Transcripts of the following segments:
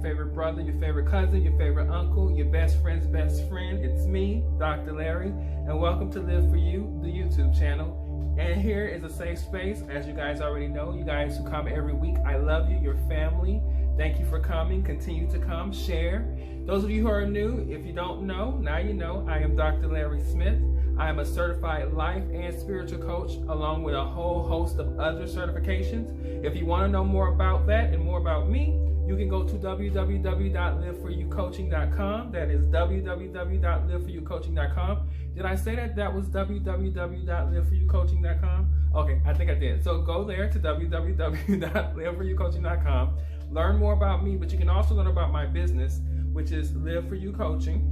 favorite brother, your favorite cousin, your favorite uncle, your best friend's best friend. It's me, Dr. Larry, and welcome to Live For You, the YouTube channel. And here is a safe space, as you guys already know. You guys who come every week, I love you, your family. Thank you for coming. Continue to come, share. Those of you who are new, if you don't know, now you know. I am Dr. Larry Smith. I am a certified life and spiritual coach, along with a whole host of other certifications. If you want to know more about that and more about me, you can go to www.liveforyoucoaching.com. That is www.liveforyoucoaching.com. Did I say that was www.liveforyoucoaching.com? Okay, I think I did. So go there to www.liveforyoucoaching.com. Learn more about me, but you can also learn about my business, which is Live For You Coaching,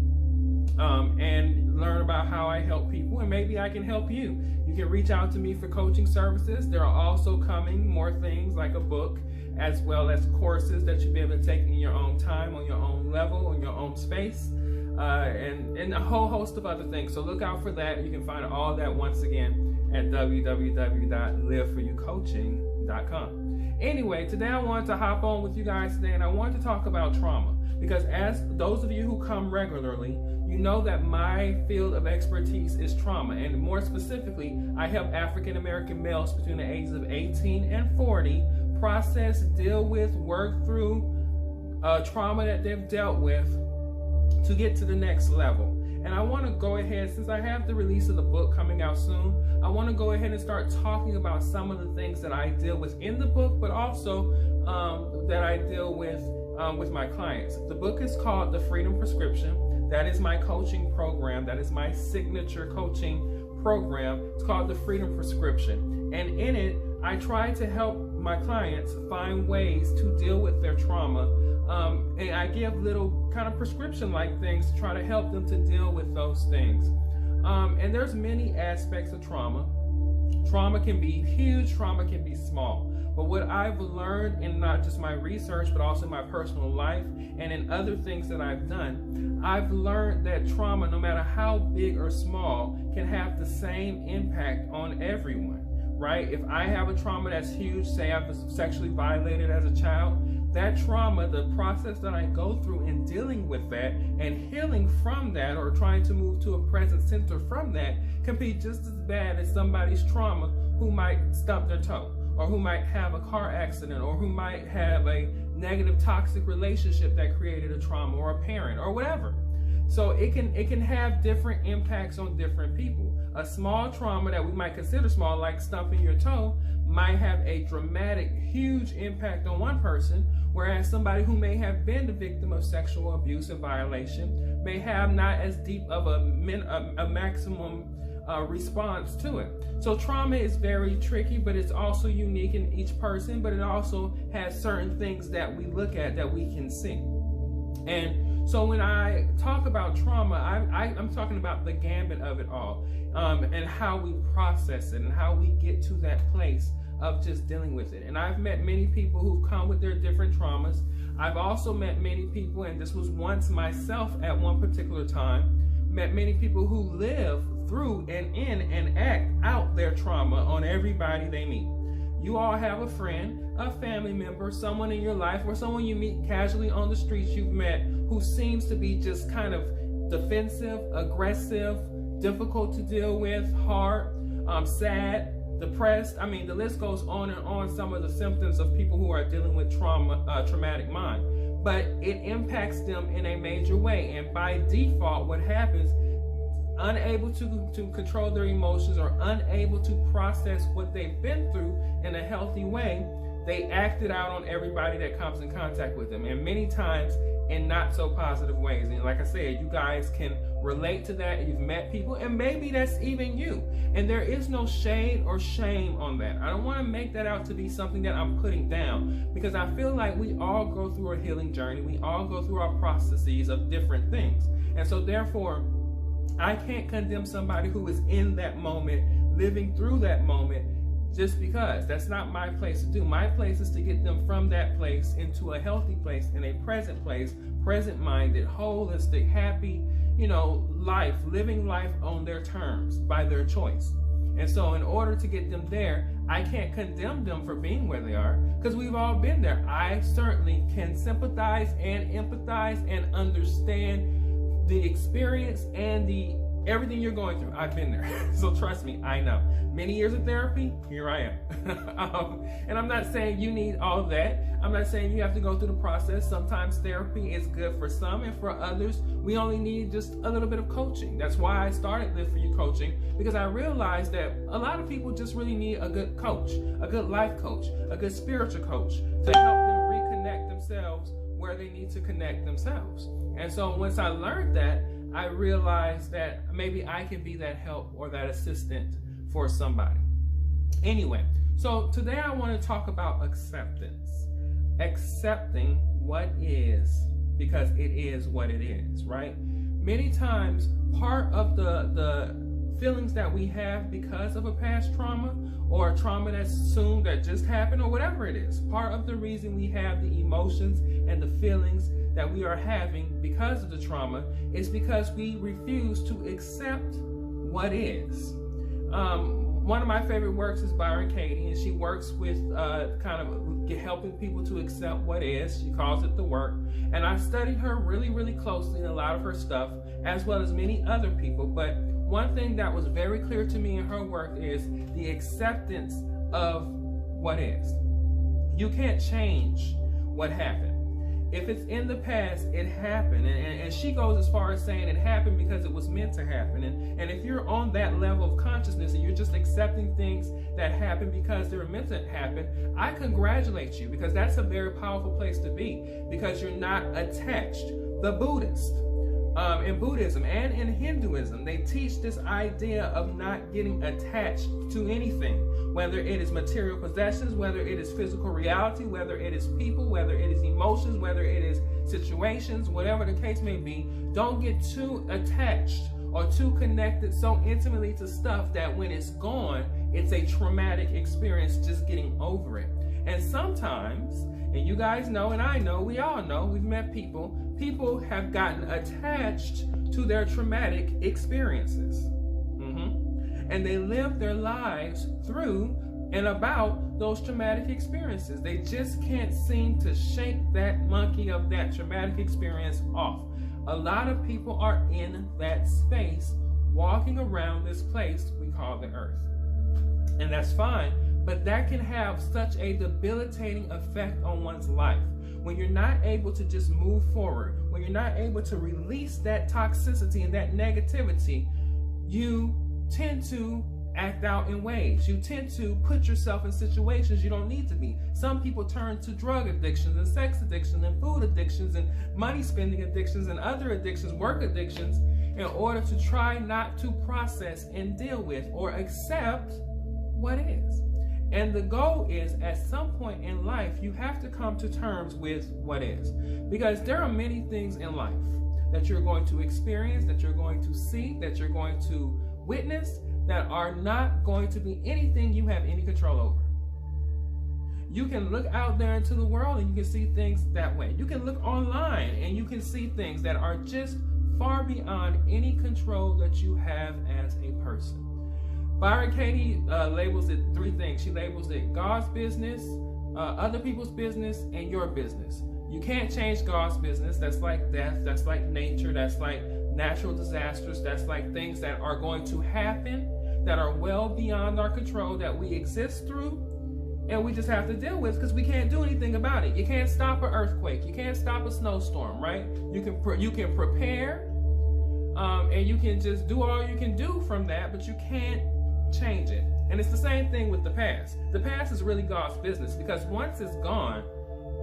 and learn about how I help people, and maybe I can help you. You can reach out to me for coaching services. There are also coming more things like a book, as well as courses that you'll be able to take in your own time, on your own level, on your own space, and a whole host of other things. So look out for that. You can find all that once again at www.liveforyoucoaching.com. Anyway, today I wanted to hop on with you guys today, and I wanted to talk about trauma, because as those of you who come regularly, you know that my field of expertise is trauma, and more specifically, I help African American males between the ages of 18 and 40 process, deal with, work through trauma that they've dealt with to get to the next level. And I want to go ahead, since I have the release of the book coming out soon, I want to go ahead and start talking about some of the things that I deal with in the book, but also that I deal with my clients. The book is called The Freedom Prescription. That is my coaching program. That is my signature coaching program. It's called The Freedom Prescription. And in it, I try to help my clients find ways to deal with their trauma. And I give little kind of prescription-like things to try to help them to deal with those things. And there's many aspects of trauma. Trauma can be huge, trauma can be small. But what I've learned in not just my research, but also in my personal life and in other things that I've done, I've learned that trauma, no matter how big or small, can have the same impact on everyone, right? If I have a trauma that's huge, say I was sexually violated as a child, that trauma, the process that I go through in dealing with that and healing from that, or trying to move to a present center from that, can be just as bad as somebody's trauma who might stub their toe, or who might have a car accident, or who might have a negative toxic relationship that created a trauma, or a parent, or whatever. So it can have different impacts on different people. A small trauma that we might consider small, like stumping your toe, might have a dramatic, huge impact on one person, whereas somebody who may have been the victim of sexual abuse and violation may have not as deep of a maximum response to it. So trauma is very tricky, but it's also unique in each person, but it also has certain things that we look at that we can see. And so when I talk about trauma, I'm talking about the gambit of it all, and how we process it and how we get to that place of just dealing with it. And I've met many people who've come with their different traumas. I've also met many people, and this was once myself at one particular time, met many people who live through and in and act out their trauma on everybody they meet. You all have a friend, a family member, someone in your life, or someone you meet casually on the streets you've met who seems to be just kind of defensive, aggressive, difficult to deal with, hard, sad, depressed. I mean, the list goes on and on, some of the symptoms of people who are dealing with traumatic mind. But it impacts them in a major way. And by default, what happens, unable to control their emotions, or unable to process what they've been through in a healthy way, they act it out on everybody that comes in contact with them, and many times in not so positive ways. And like I said, you guys can relate to that. You've met people, and maybe that's even you. And there is no shade or shame on that. I don't want to make that out to be something that I'm putting down, because I feel like we all go through a healing journey. We all go through our processes of different things. And so therefore, I can't condemn somebody who is in that moment, living through that moment, just because. That's not my place to do. My place is to get them from that place into a healthy place, in a present place, present-minded, holistic, happy, life, living life on their terms, by their choice. And so in order to get them there, I can't condemn them for being where they are, because we've all been there. I certainly can sympathize and empathize and understand the experience and the everything you're going through. I've been there. So trust me, I know. Many years of therapy, here I am. And I'm not saying you need all that. I'm not saying you have to go through the process. Sometimes therapy is good for some, and for others, we only need just a little bit of coaching. That's why I started Live For You Coaching, because I realized that a lot of people just really need a good coach, a good life coach, a good spiritual coach to help them reconnect themselves where they need to connect themselves. And so once I learned that, I realized that maybe I can be that help or that assistant for somebody. Anyway, so today I want to talk about acceptance. Accepting what is, because it is what it is, right? Many times, part of the feelings that we have because of a past trauma, or a trauma that's assumed that just happened, or whatever it is, part of the reason we have the emotions and the feelings that we are having because of the trauma is because we refuse to accept what is. One of my favorite works is Byron Katie, and she works with kind of helping people to accept what is. She calls it the work. And I've studied her really, really closely in a lot of her stuff, as well as many other people. But one thing that was very clear to me in her work is the acceptance of what is. You can't change what happened. If it's in the past, it happened. And she goes as far as saying it happened because it was meant to happen. And if you're on that level of consciousness and you're just accepting things that happen because they were meant to happen, I congratulate you, because that's a very powerful place to be, because you're not attached. The Buddhists, in Buddhism and in Hinduism, they teach this idea of not getting attached to anything, whether it is material possessions, whether it is physical reality, whether it is people, whether it is emotions, whether it is situations, whatever the case may be. Don't get too attached or too connected so intimately to stuff that when it's gone, it's a traumatic experience just getting over it. And sometimes, and you guys know, and I know, we all know, we've met people have gotten attached to their traumatic experiences. And they live their lives through and about those traumatic experiences. They just can't seem to shake that monkey of that traumatic experience off. A lot of people are in that space, walking around this place we call the earth. And that's fine, but that can have such a debilitating effect on one's life. When you're not able to just move forward, when you're not able to release that toxicity and that negativity, you tend to act out in ways. You tend to put yourself in situations you don't need to be. Some people turn to drug addictions and sex addictions and food addictions and money spending addictions and other addictions, work addictions, in order to try not to process and deal with or accept what is. And the goal is, at some point in life, you have to come to terms with what is. Because there are many things in life that you're going to experience, that you're going to see, that you're going to witness, that are not going to be anything you have any control over. You can look out there into the world and you can see things that way. You can look online and you can see things that are just far beyond any control that you have as a person. Byron Katie labels it three things. She labels it God's business, other people's business, and your business. You can't change God's business. That's like death. That's like nature. That's like natural disasters. That's like things that are going to happen that are well beyond our control, that we exist through, and we just have to deal with because we can't do anything about it. You can't stop an earthquake. You can't stop a snowstorm, right? You can prepare, and you can just do all you can do from that, but you can't change it. And it's the same thing with the past. The past is really God's business, because once it's gone,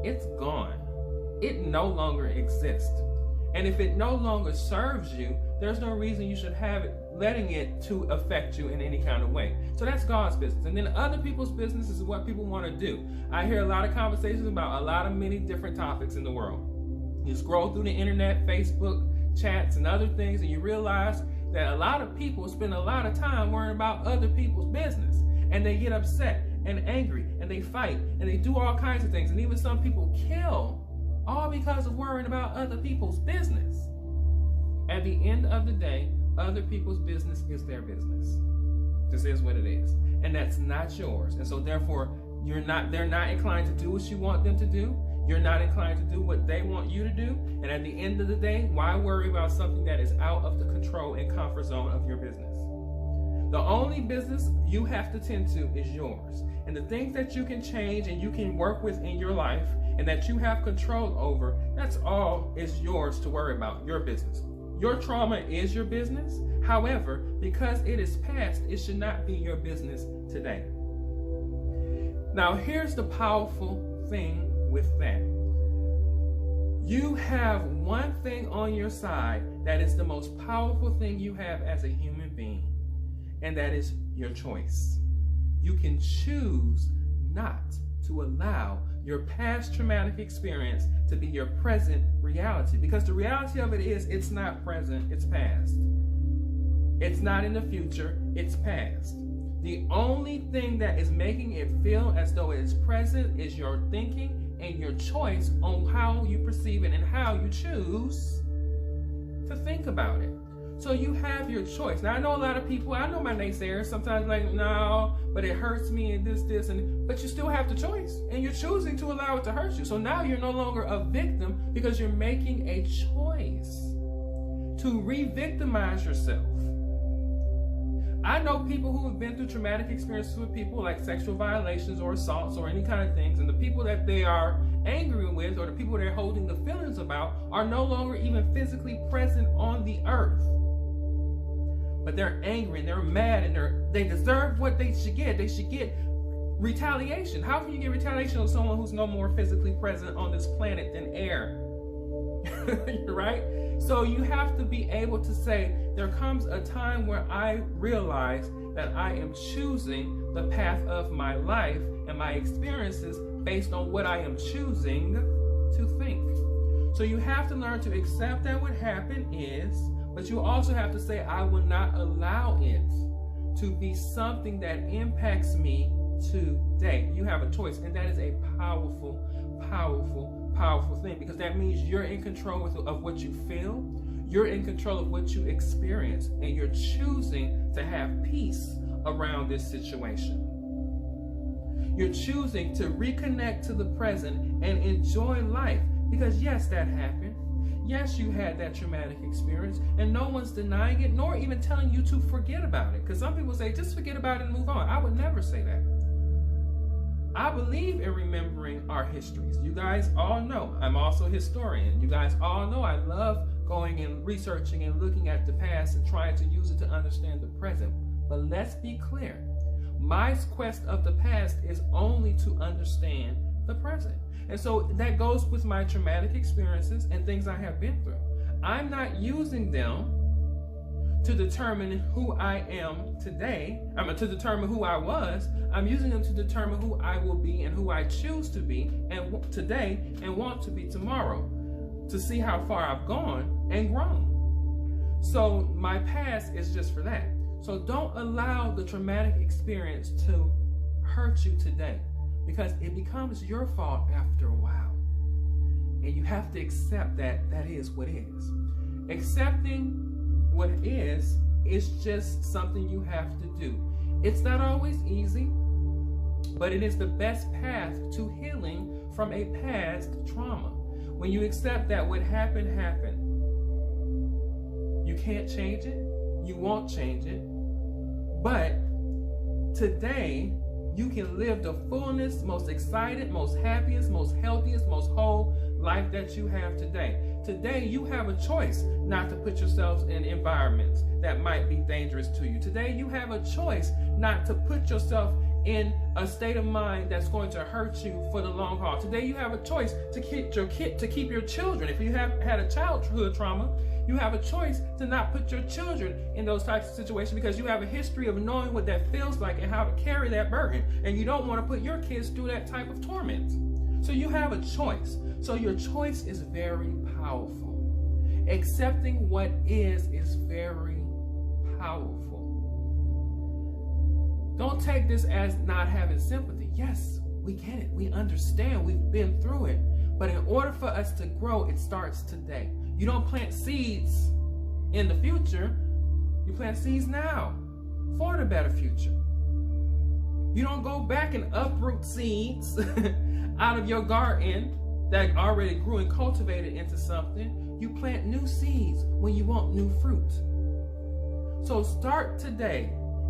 it's gone. It no longer exists. And if it no longer serves you, there's no reason you should have it, letting it to affect you in any kind of way. So that's God's business. And then other people's business is what people want to do. I hear a lot of conversations about a lot of many different topics in the world. You scroll through the internet, Facebook, chats, and other things, and you realize that a lot of people spend a lot of time worrying about other people's business. And they get upset and angry, and they fight, and they do all kinds of things. And even some people kill, all because of worrying about other people's business. At the end of the day, other people's business is their business. This is what it is. And that's not yours. And so therefore, they're not inclined to do what you want them to do. You're not inclined to do what they want you to do. And at the end of the day, why worry about something that is out of the control and comfort zone of your business? The only business you have to tend to is yours. And the things that you can change and you can work with in your life and that you have control over, that's all is yours to worry about, your business. Your trauma is your business. However, because it is past, it should not be your business today. Now, here's the powerful thing with that. You have one thing on your side that is the most powerful thing you have as a human being, and that is your choice. You can choose not to allow your past traumatic experience to be your present reality, because the reality of it is it's not present, it's past. It's not in the future, it's past. The only thing that is making it feel as though it is present is your thinking and your choice on how you perceive it and how you choose to think about it. So you have your choice. Now, I know a lot of people, I know my naysayers, sometimes like, no, but it hurts me and this, but you still have the choice and you're choosing to allow it to hurt you. So now you're no longer a victim because you're making a choice to re-victimize yourself. I know people who have been through traumatic experiences with people like sexual violations or assaults or any kind of things, and the people that they are angry with or the people they're holding the feelings about are no longer even physically present on the earth. But they're angry and they're mad and they deserve what they should get. They should get retaliation. How can you get retaliation on someone who's no more physically present on this planet than air? Right? So you have to be able to say, there comes a time where I realize that I am choosing the path of my life and my experiences based on what I am choosing to think. So you have to learn to accept that what happened is, but you also have to say, I will not allow it to be something that impacts me today. You have a choice, and that is a powerful, powerful, powerful thing, because that means you're in control of what you feel, you're in control of what you experience, and you're choosing to have peace around this situation. You're choosing to reconnect to the present and enjoy life, because yes, that happened. Yes, you had that traumatic experience, and no one's denying it, nor even telling you to forget about it. Because some people say, just forget about it and move on. I would never say that. I believe in remembering our histories. You guys all know I'm also a historian. You guys all know I love going and researching and looking at the past and trying to use it to understand the present. But let's be clear. My quest of the past is only to understand the present. And so that goes with my traumatic experiences and things I have been through. I'm not using them to determine who I am today. To determine who I was. I'm using them to determine who I will be and who I choose to be and today and want to be tomorrow, to see how far I've gone and grown. So my past is just for that. So don't allow the traumatic experience to hurt you today, because it becomes your fault after a while. And you have to accept that that is what is. Accepting what is just something you have to do. It's not always easy, but it is the best path to healing from a past trauma. When you accept that what happened, happened. You can't change it. You won't change it. But today, you can live the fullness, most excited, most happiest, most healthiest, most whole life that you have today. Today, you have a choice not to put yourselves in environments that might be dangerous to you. Today, you have a choice not to put yourself in a state of mind that's going to hurt you for the long haul. Today, you have a choice to keep your children. If you have had a childhood trauma, you have a choice to not put your children in those types of situations, because you have a history of knowing what that feels like and how to carry that burden. And you don't want to put your kids through that type of torment. So you have a choice. So your choice is very powerful. Accepting what is very powerful. Don't take this as not having sympathy. Yes, we get it. We understand. We've been through it. But in order for us to grow, it starts today. You don't plant seeds in the future. You plant seeds now for the better future. You don't go back and uproot seeds out of your garden that already grew and cultivated into something. You plant new seeds when you want new fruit. So start today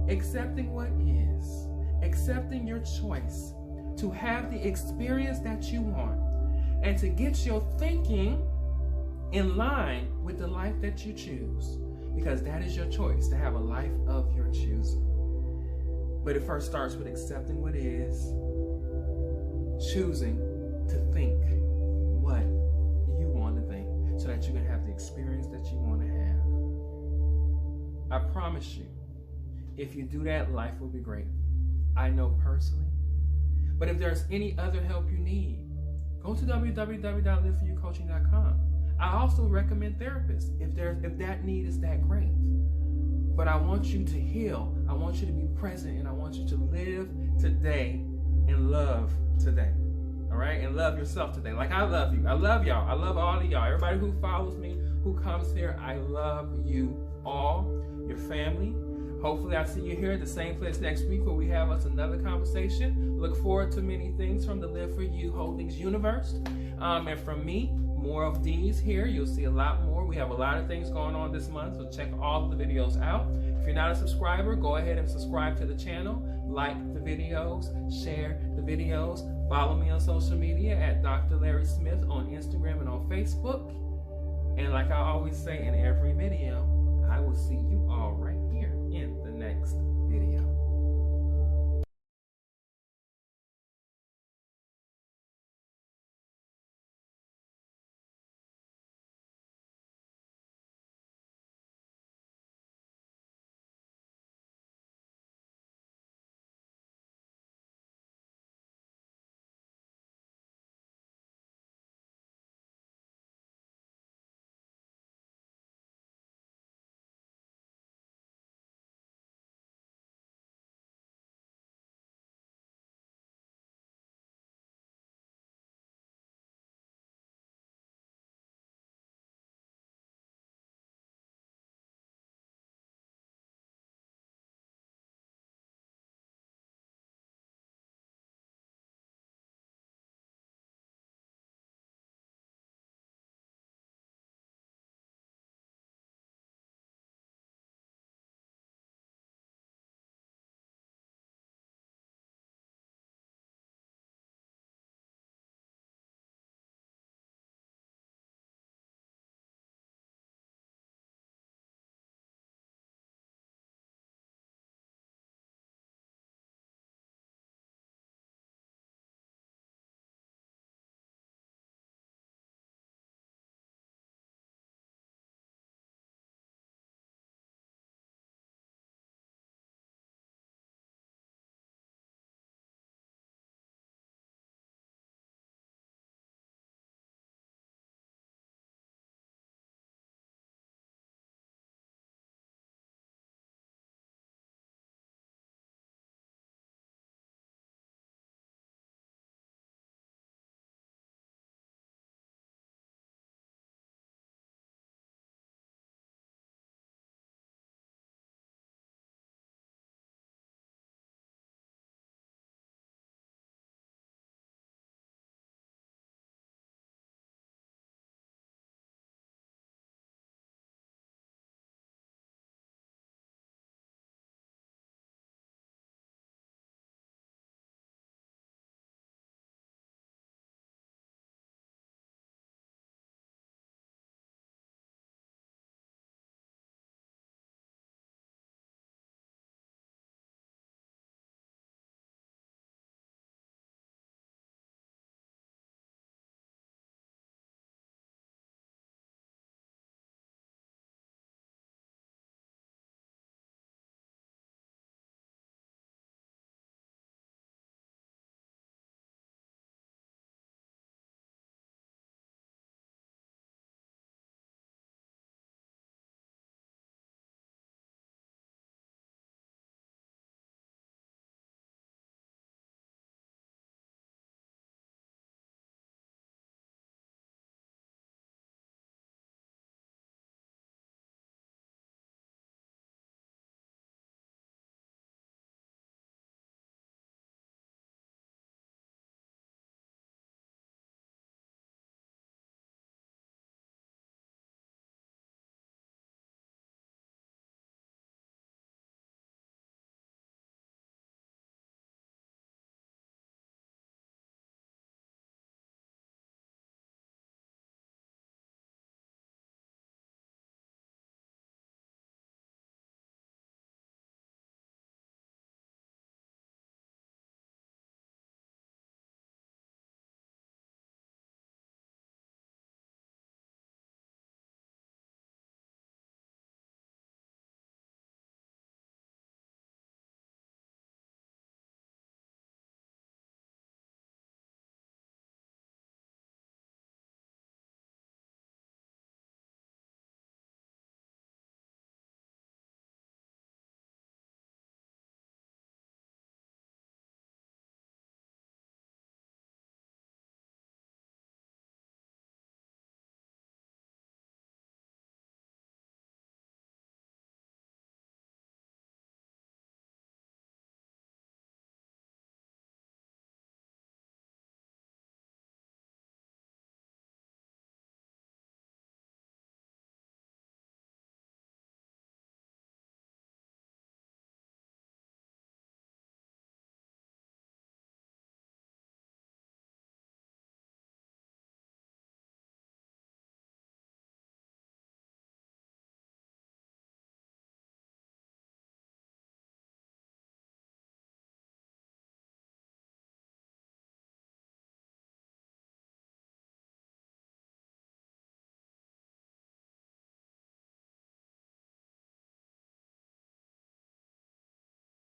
accepting what is, accepting your choice to have the experience that you want, and to get your thinking in line with the life that you choose, because that is your choice, to have a life of your choosing. But it first starts with accepting what is, choosing to think what you want to think, so that you can have the experience that you want to have. I promise you, if you do that, life will be great. I know personally. But if there's any other help you need, go to www.liveforyoucoaching.com. I also recommend therapists if that need is that great. But I want you to heal. I want you to be present, and I want you to live today and love today. All right? And love yourself today. Like I love you. I love y'all. I love all of y'all. Everybody who follows me, who comes here, I love you all, your family. Hopefully I see you here at the same place next week where we have us another conversation. Look forward to many things from the Live For You Holdings universe. And from me, more of these here. You'll see a lot more. We have a lot of things going on this month, so check all of the videos out. If you're not a subscriber, go ahead and subscribe to the channel. Like the videos, share the videos. Follow me on social media at Dr. Larry Smith on Instagram and on Facebook. And like I always say in every video, I will see you all right.